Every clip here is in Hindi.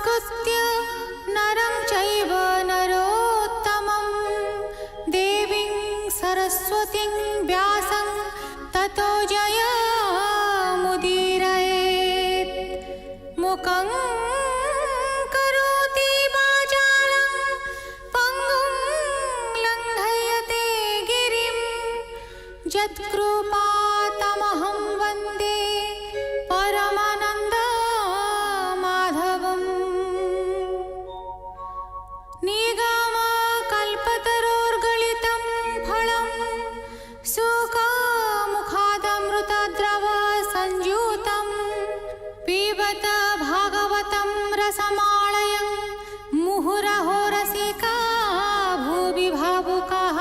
नमस्कृत्य नरं चैव नरोत्तमं देवीं सरस्वतीं व्यासं ततो जयमुदीरयेत्। मुखं करोति वाचालं पङ्गुं लङ्घयते गिरिं यत्कृपातमहं वन्दे परमानन्दमाधवम्। निगमकल्पतरोर्गलितं फलं सुखमुखादमृतद्रव संयुतं पिबत भागवतं रसमालयं मुहुरहो रसिका भुवि भावुकाः।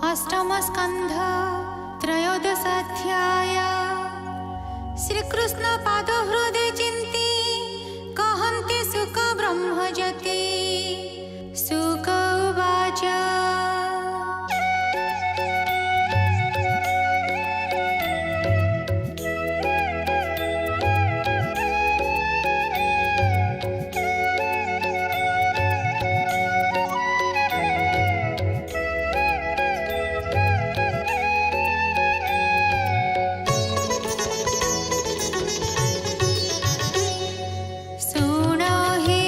अष्टमस्कन्ध त्रयोदशाध्याय। श्रीकृष्ण पादहृदय चिन्ति कहन्ति सुख ब्रह्मजति। सुख उवाच सुनो हे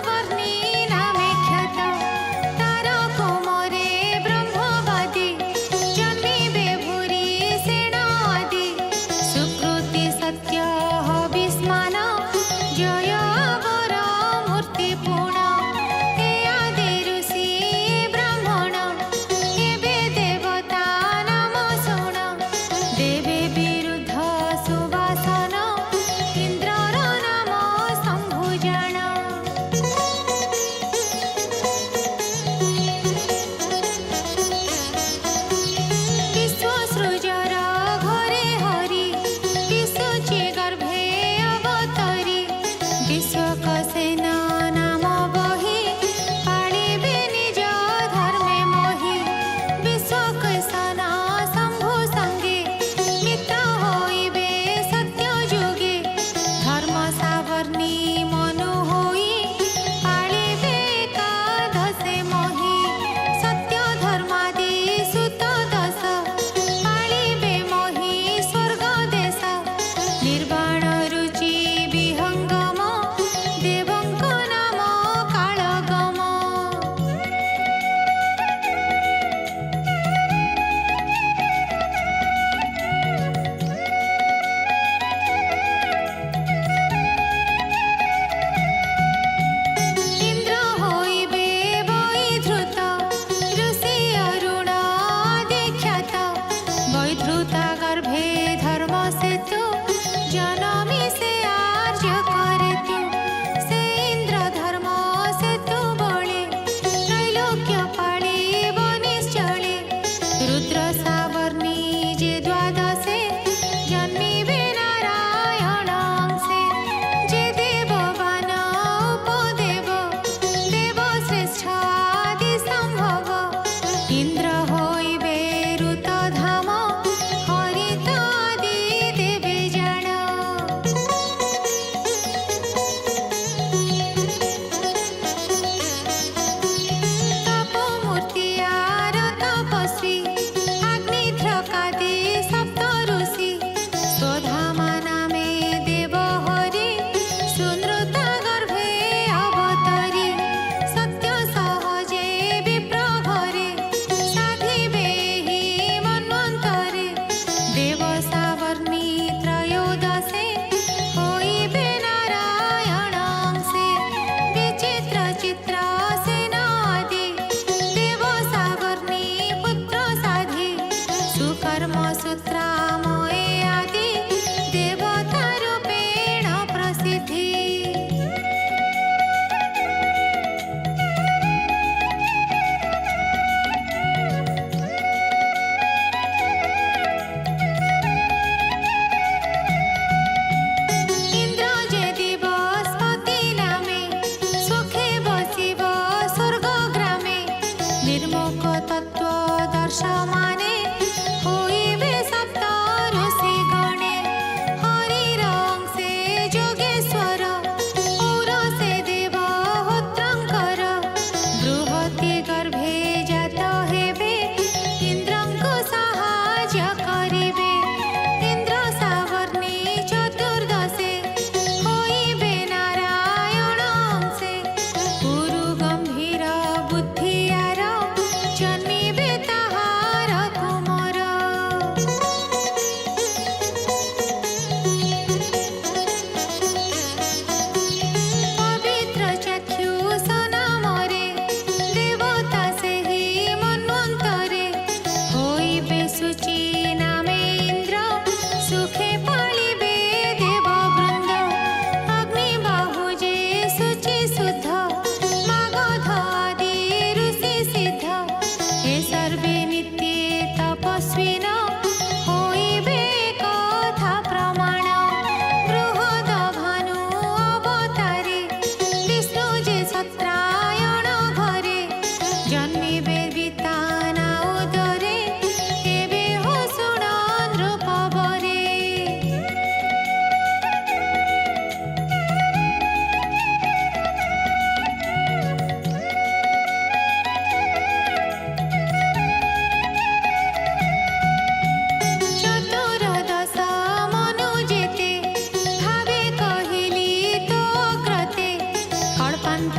वर्णी नामे ख्यात तार कोमरे ब्रह्मवादी जन्मिबे भूरि सेना आदि सुकृति सत्य विस्मान जय वर मूर्ति पूर्ण हे आदि ऋषि ब्राह्मण एबे देवता नाम शुण देवे विरुद्ध सुवासन इंद्रर नाम शंभुजान।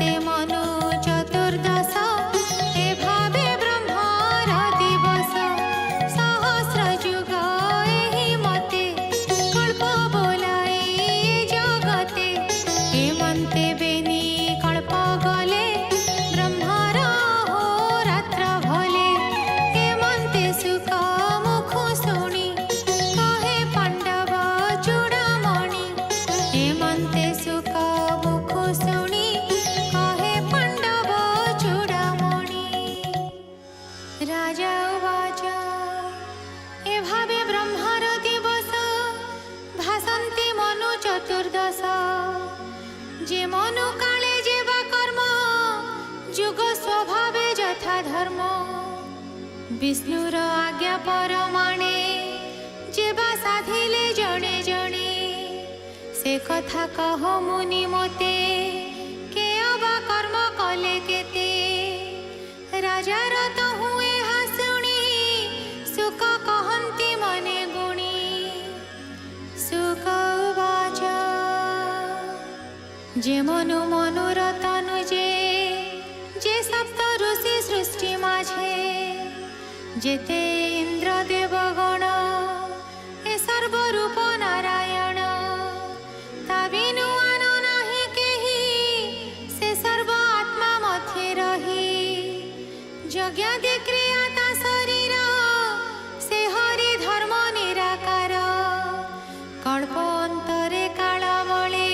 मते मनु चतुर्दश ए भावे ब्रह्मार दिवस सहस्र जुग एहि मते कल्प बोलाई जगते हेमन्ते बेनी कल्प गले ब्रह्मार हो रात्र भले हेमन्ते सुख मुख शुणी कहे पांडव चूड़ामणि हेमन्ते सुख मुख शुणी कहे पांडव चूड़ामणि राजा उवाच ए भावे ब्रह्मार दिवस भासन्ति मनु चतुर्दश जे मनु काले जेवा कर्म जुग स्वभावे यथा धर्म विष्णुर आज्ञा परमाणे जेवा साधिले जणे जणे से कथा कह मुनि मोते के अबा कर्म कले केते राजार तो हुए हासुणी सुख कहन्ति मने गुणी सुख उवाच जे मनु मनुर तनु जे सप्त ऋषि सृष्टि माझे जेते इंद्र देवगण ए सर्वरूप नारायण ता बिनु आन नाही केही से सर्व आत्मा मध्ये रही यज्ञादि क्रिया ता शरीर से हरि धर्म निराकार कल्प अंतरे काल बळे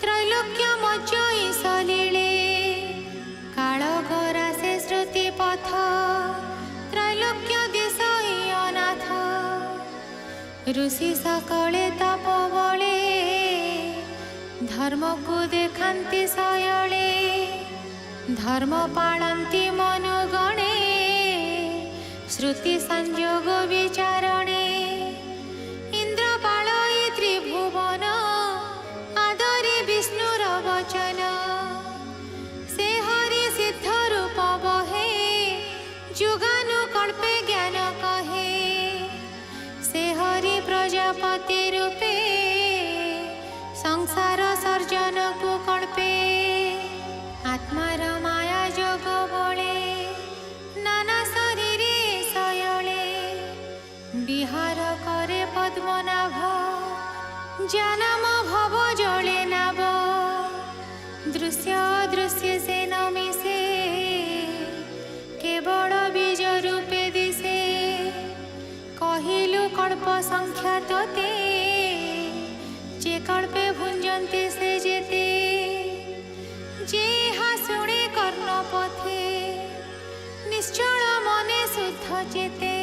त्रैलोक्य मज्जई सलीले काल गरा से श्रुति पथ त्रैलोक्य दिशई अनाथ ऋषि सकले तप बळे धर्म को देखान्ति सयळे धर्म पालन्ति मनुगणे श्रुति संयोग विचारणे इंद्र पालयि त्रिभुवन आदरि विष्णुर वचन से हरि सिद्ध रूप बहे जुगानुकल्पे ज्ञान कहे से हरि प्रजापति रूपे संसार सर्जन को कल्पे आत्मार माया जोग बळे नाना शरीरे सयळे विहार करे पद्मनाभ जानम भव जले नाभ दृश्य अदृश्य से न मिशे केवल बीज रूपे दिशे कहिलु कल्प संख्या तोते जे कल्पे भुंजन्ति से जेते जे हा शुणे कर्ण पथे निश्चल मने शुद्ध चेते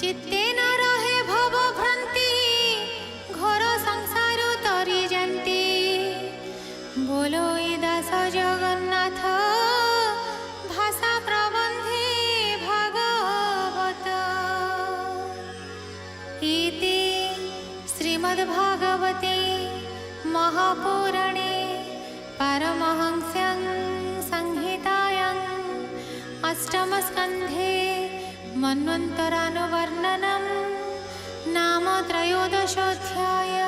चित्ते न रहे भव भ्रांति घर संसार तरी जानती बोलो ई दास जगन्नाथ भाषा प्रबंधे भागवत इति श्रीमद्भागवते महापुराणे पारमहंस्यां संहितायां अष्टमस्कन्धे मन्वन्तरानुवर्णनं नाम त्रयोदशोऽध्यायः।